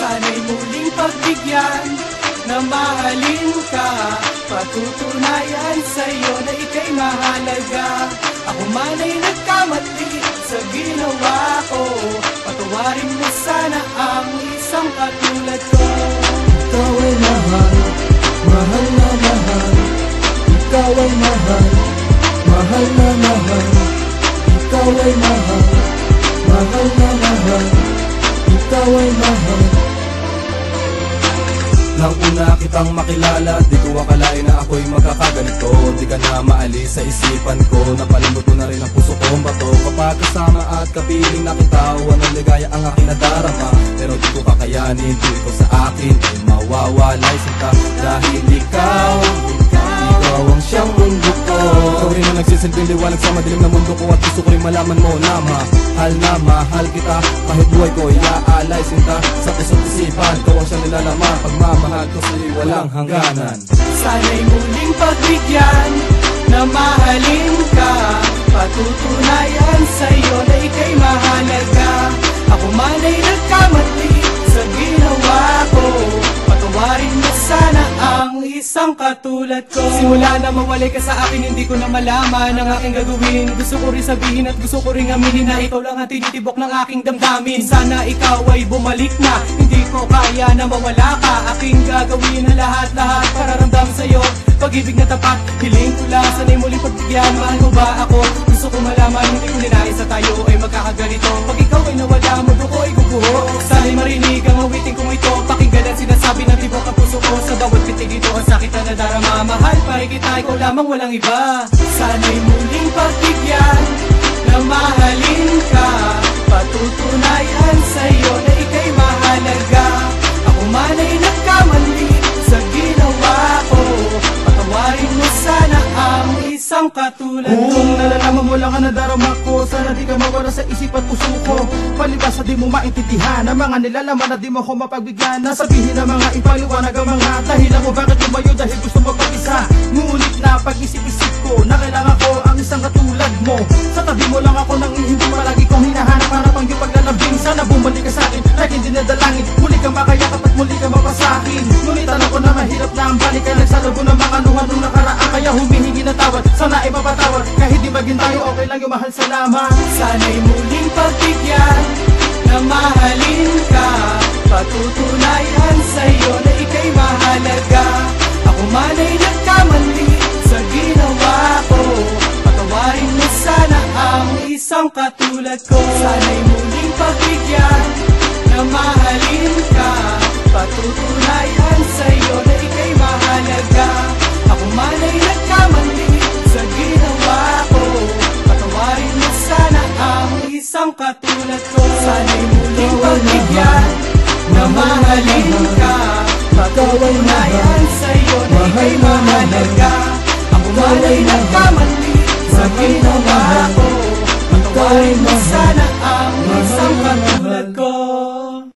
Sana'y muling pagbigyan na mahalin ka. Patutunayan sa'yo na ika'y mahalaga. Ako man ay nagkamali sa ginawa ko. Patawarin mo sana ang isang katulad ko. Ikaw ay mahal, mahal na mahal. Ikaw ay mahal, mahal na mahal. Ikaw ay mahal, mahal na mahal. Ikaw ay mahal. Nang una kitang makilala, di ko akalain na ako'y magkakaganito. Di ka na maalis sa isipan ko, napalimot mo na rin ang puso kong bato. Kapag kasama at kapiling na kita, walang ligaya ang aking nadarama. Pero di ko kakayanin, di ko sa akin ay mawawalay sinta. Dahil ikaw ang siyang mundo ko. Ikaw rin ang nagsisilbing liwanag sa madilim na mundo ko. At gusto ko rin malaman mo na mahal kita. Kahit buhay ko iaalay sinta. Sa puso't isipan, ikaw ang siyang nilalama. Pagmamahal ko sa'yo'y walang hangganan. Sana'y muling pagbigyan na mahalin ka. Patutunayan sa'yo na ika'y mahalaga. Ako man ay nagkamali sa ginawa ko. Patawarin mo sana ang isang katulad ko. Simula na mawalay ka sa akin, hindi ko na malaman ang aking gagawin. Gusto ko rin sabihin at gusto ko rin aminin na ikaw lang ang tinitibok ng aking damdamin. Sana ikaw ay bumalik na, hindi ko kaya na mawala ka. Aking gagawin na lahat-lahat para ramdam sa'yo pag-ibig na tapat. Hiling ko lang, sana'y muling pagbigyan. Mahal mo ba ako? Gusto ko malaman, hindi ko ninais na tayo ay magkakaganito. Pag ikaw ay nawala, mundo ko ay guguho. Sana'y marinig ang awitin kong ito. Pakinggan ang sinasabi ng tibok ang puso ko. Sa bawat pitig dito ang sakit na nadarama. Mahal pa rin kita, ikaw lamang walang iba. Sana'y muling pagbigyan na mahalin ka. Patutunayan sa'yo na ika'y mahalaga. Ako man ay nagkamali sa ginawa ko. Patawarin mo sana ang isang katulad ko. Kung nalalaman mo lang ang nadarama ko, sana di ka mawala sa isip at puso ko. Palibas na di mo maintindihan ang mga nilalaman na di mo ko mapagbigyan. Nasabihin ng mga ipaliwanag ang mga dahilan mo bakit lumayo dahil gusto mo pag-isa. Ngunit na pag-isip-isip ko na kailangan ko ang isang katulad mo. Sa tabi mo lang ako nang hindi palagi kong hinahanap. Para pang yung paglalabing, sana bumalik ka sa akin like hindi nadalangin. Muli kang makayakap at muli kang mapasakin. Ngunit alam ko na mahirap na ang balikan. Nagsalubo ng mga luha nung nakaraan, kaya humihingi na tawad. Sana ay mapatawad, kahit di maging tayo, okay lang yung mahal, salamat. Sana'y muling pagbigyan na mahalin ka. Patutunayan sa'yo na ika'y mahalaga. Ako man ay nagkamali sa ginawa ko. Patawarin mo sana ang isang katulad ko. Sana'y muling pagbigyan na mahalin ka. Patutunayan sa'yo na ika'y mahalaga. Ako man ay nagkamali sa ginawa ko. Patawarin mo sana ang isang katulad ko. Sana'y muling pagbigyan na mahalin ka. Patutunayan sa'yo na ika'y mahalaga. Ako man ay nagkamali sa ginawa ko. Patawarin mo sana ang isang katulad ko.